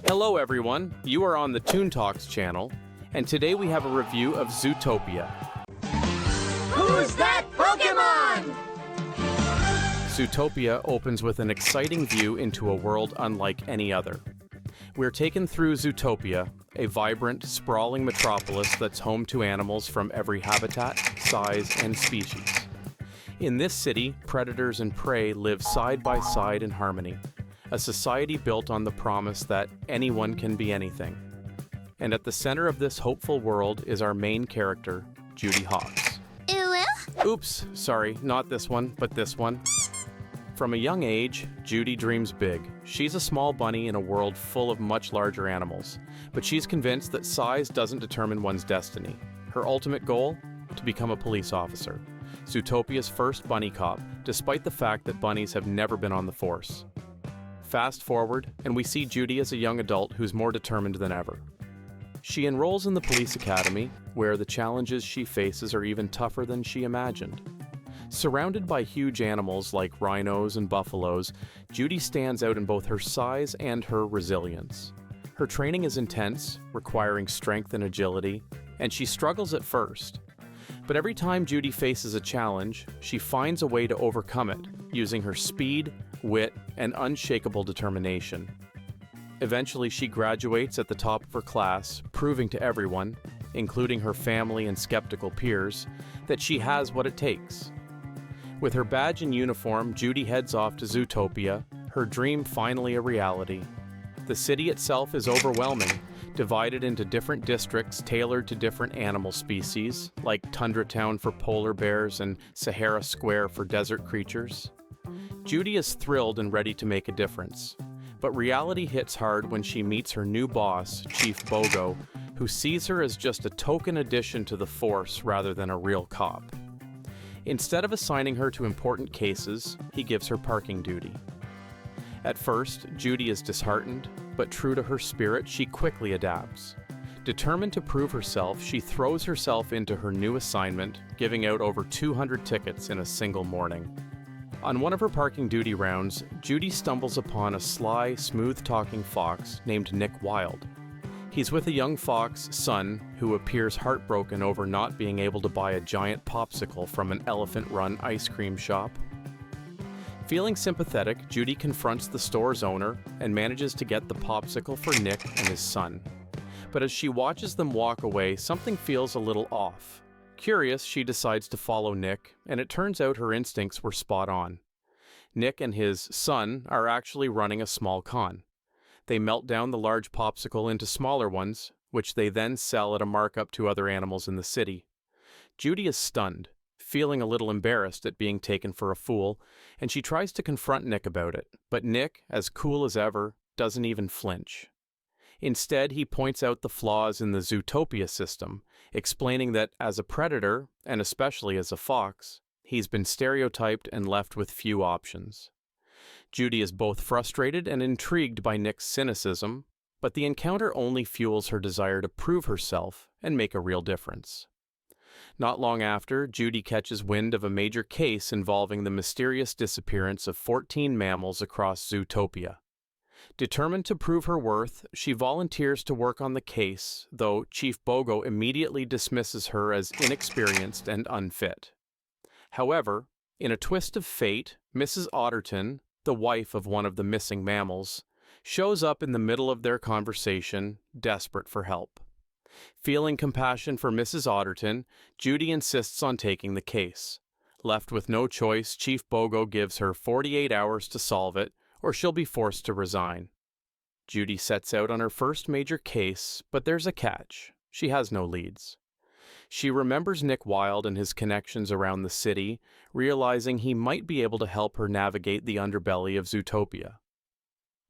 Hello everyone, you are on the Toon Talks channel, and today we have a review of Zootopia. Who's that Pokemon? Zootopia opens with an exciting view into a world unlike any other. We're taken through Zootopia, a vibrant, sprawling metropolis that's home to animals from every habitat, size, and species. In this city, predators and prey live side by side in harmony, a society built on the promise that anyone can be anything. And at the center of this hopeful world is our main character, Judy Hawks. Oops, sorry, not this one, but this one. From a young age, Judy dreams big. She's a small bunny in a world full of much larger animals, but she's convinced that size doesn't determine one's destiny. Her ultimate goal? To become a police officer. Zootopia's first bunny cop, despite the fact that bunnies have never been on the force. Fast forward, and we see Judy as a young adult who's more determined than ever. She enrolls in the police academy, where the challenges she faces are even tougher than she imagined. Surrounded by huge animals like rhinos and buffaloes, Judy stands out in both her size and her resilience. Her training is intense, requiring strength and agility, and she struggles at first. But every time Judy faces a challenge, she finds a way to overcome it, using her speed, wit, and unshakable determination. Eventually, she graduates at the top of her class, proving to everyone, including her family and skeptical peers, that she has what it takes. With her badge and uniform, Judy heads off to Zootopia, her dream finally a reality. The city itself is overwhelming, divided into different districts tailored to different animal species, like Tundra Town for polar bears and Sahara Square for desert creatures. Judy is thrilled and ready to make a difference. But reality hits hard when she meets her new boss, Chief Bogo, who sees her as just a token addition to the force rather than a real cop. Instead of assigning her to important cases, he gives her parking duty. At first, Judy is disheartened, but true to her spirit, she quickly adapts. Determined to prove herself, she throws herself into her new assignment, giving out over 200 tickets in a single morning. On one of her parking duty rounds, Judy stumbles upon a sly, smooth-talking fox named Nick Wilde. He's with a young fox, Son, who appears heartbroken over not being able to buy a giant popsicle from an elephant-run ice cream shop. Feeling sympathetic, Judy confronts the store's owner and manages to get the popsicle for Nick and his son. But as she watches them walk away, something feels a little off. Curious, she decides to follow Nick, and it turns out her instincts were spot on. Nick and his son are actually running a small con. They melt down the large popsicle into smaller ones, which they then sell at a markup to other animals in the city. Judy is stunned, feeling a little embarrassed at being taken for a fool, and she tries to confront Nick about it, but Nick, as cool as ever, doesn't even flinch. Instead, he points out the flaws in the Zootopia system, explaining that as a predator, and especially as a fox, he's been stereotyped and left with few options. Judy is both frustrated and intrigued by Nick's cynicism, but the encounter only fuels her desire to prove herself and make a real difference. Not long after, Judy catches wind of a major case involving the mysterious disappearance of 14 mammals across Zootopia. Determined to prove her worth, she volunteers to work on the case, though Chief Bogo immediately dismisses her as inexperienced and unfit. However, in a twist of fate, Mrs. Otterton, the wife of one of the missing mammals, shows up in the middle of their conversation, desperate for help. Feeling compassion for Mrs. Otterton, Judy insists on taking the case. Left with no choice, Chief Bogo gives her 48 hours to solve it, or she'll be forced to resign. Judy sets out on her first major case, but there's a catch. She has no leads. She remembers Nick Wilde and his connections around the city, realizing he might be able to help her navigate the underbelly of Zootopia.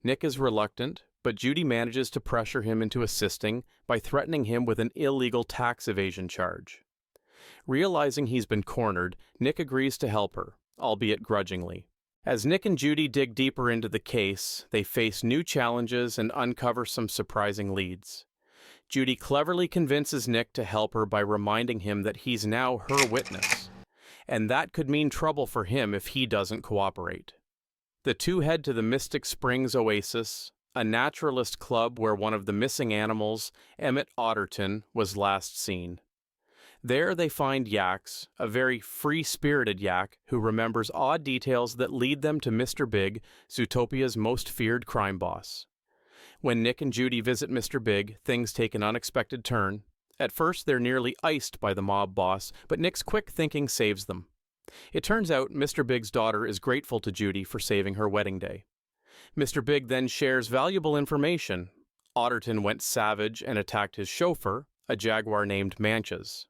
Nick is reluctant, but Judy manages to pressure him into assisting by threatening him with an illegal tax evasion charge. Realizing he's been cornered, Nick agrees to help her, albeit grudgingly. As Nick and Judy dig deeper into the case, they face new challenges and uncover some surprising leads. Judy cleverly convinces Nick to help her by reminding him that he's now her witness, and that could mean trouble for him if he doesn't cooperate. The two head to the Mystic Springs Oasis, a naturalist club where one of the missing animals, Emmett Otterton, was last seen. There they find Yax, a very free-spirited yak who remembers odd details that lead them to Mr. Big, Zootopia's most feared crime boss. When Nick and Judy visit Mr. Big, things take an unexpected turn. At first, they're nearly iced by the mob boss, but Nick's quick thinking saves them. It turns out Mr. Big's daughter is grateful to Judy for saving her wedding day. Mr. Big then shares valuable information. Otterton went savage and attacked his chauffeur, a jaguar named Manches.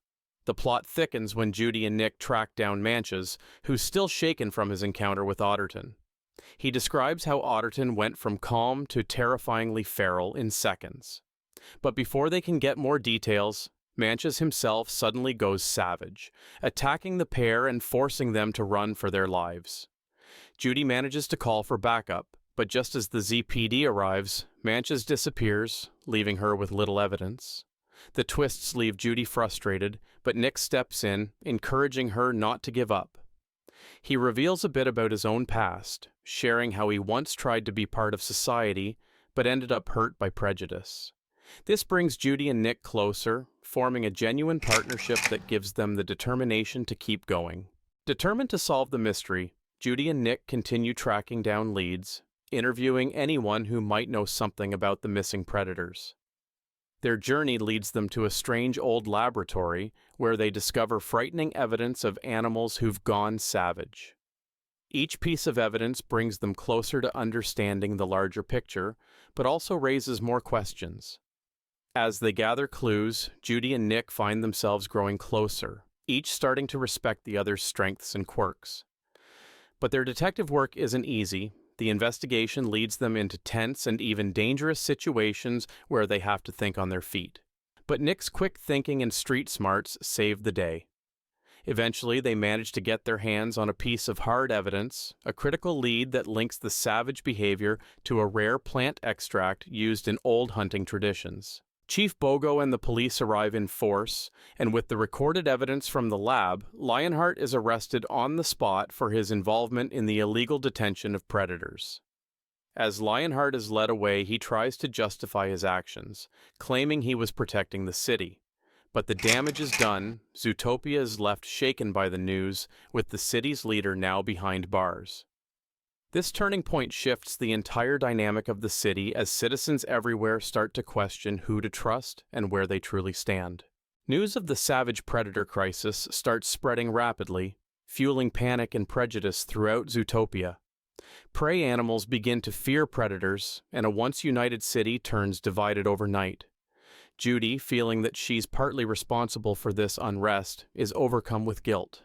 The plot thickens when Judy and Nick track down Manches, who's still shaken from his encounter with Otterton. He describes how Otterton went from calm to terrifyingly feral in seconds. But before they can get more details, Manches himself suddenly goes savage, attacking the pair and forcing them to run for their lives. Judy manages to call for backup, but just as the ZPD arrives, Manches disappears, leaving her with little evidence. The twists leave Judy frustrated, but Nick steps in, encouraging her not to give up. He reveals a bit about his own past, sharing how he once tried to be part of society, but ended up hurt by prejudice. This brings Judy and Nick closer, forming a genuine partnership that gives them the determination to keep going. Determined to solve the mystery, Judy and Nick continue tracking down leads, interviewing anyone who might know something about the missing predators. Their journey leads them to a strange old laboratory where they discover frightening evidence of animals who've gone savage. Each piece of evidence brings them closer to understanding the larger picture, but also raises more questions. As they gather clues, Judy and Nick find themselves growing closer, each starting to respect the other's strengths and quirks. But their detective work isn't easy. The investigation leads them into tense and even dangerous situations where they have to think on their feet. But Nick's quick thinking and street smarts save the day. Eventually, they manage to get their hands on a piece of hard evidence, a critical lead that links the savage behavior to a rare plant extract used in old hunting traditions. Chief Bogo and the police arrive in force, and with the recorded evidence from the lab, Lionheart is arrested on the spot for his involvement in the illegal detention of predators. As Lionheart is led away, he tries to justify his actions, claiming he was protecting the city. But the damage is done. Zootopia is left shaken by the news, with the city's leader now behind bars. This turning point shifts the entire dynamic of the city as citizens everywhere start to question who to trust and where they truly stand. News of the savage predator crisis starts spreading rapidly, fueling panic and prejudice throughout Zootopia. Prey animals begin to fear predators, and a once united city turns divided overnight. Judy, feeling that she's partly responsible for this unrest, is overcome with guilt.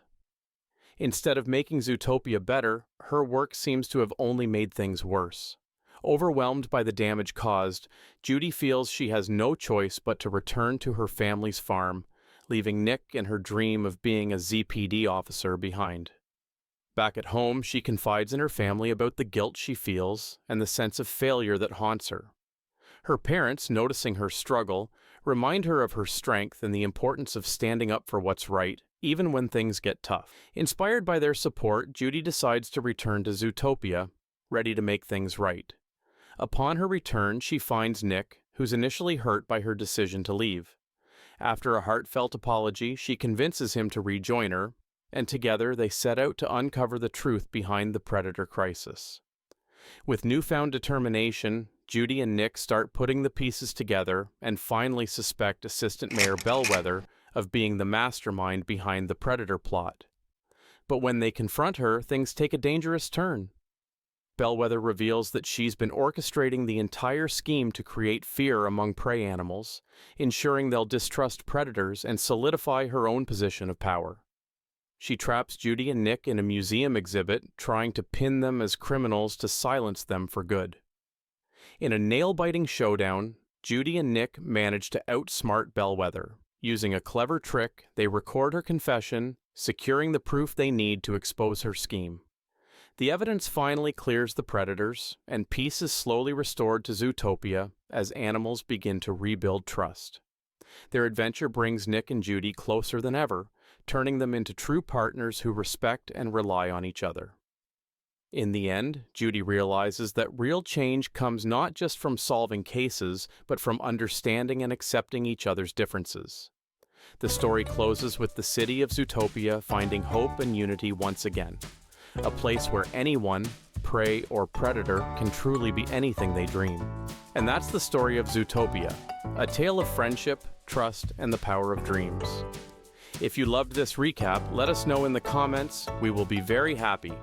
Instead of making Zootopia better, her work seems to have only made things worse. Overwhelmed by the damage caused, Judy feels she has no choice but to return to her family's farm, leaving Nick and her dream of being a ZPD officer behind. Back at home, she confides in her family about the guilt she feels and the sense of failure that haunts her. Her parents, noticing her struggle, remind her of her strength and the importance of standing up for what's right, even when things get tough. Inspired by their support, Judy decides to return to Zootopia, ready to make things right. Upon her return, she finds Nick, who's initially hurt by her decision to leave. After a heartfelt apology, she convinces him to rejoin her, and together they set out to uncover the truth behind the predator crisis. With newfound determination, Judy and Nick start putting the pieces together and finally suspect Assistant Mayor Bellwether of being the mastermind behind the predator plot. But when they confront her, things take a dangerous turn. Bellwether reveals that she's been orchestrating the entire scheme to create fear among prey animals, ensuring they'll distrust predators and solidify her own position of power. She traps Judy and Nick in a museum exhibit, trying to pin them as criminals to silence them for good. In a nail-biting showdown, Judy and Nick manage to outsmart Bellwether. Using a clever trick, they record her confession, securing the proof they need to expose her scheme. The evidence finally clears the predators, and peace is slowly restored to Zootopia as animals begin to rebuild trust. Their adventure brings Nick and Judy closer than ever, turning them into true partners who respect and rely on each other. In the end, Judy realizes that real change comes not just from solving cases, but from understanding and accepting each other's differences. The story closes with the city of Zootopia finding hope and unity once again, a place where anyone, prey or predator, can truly be anything they dream. And that's the story of Zootopia, a tale of friendship, trust, and the power of dreams. If you loved this recap, let us know in the comments. We will be very happy.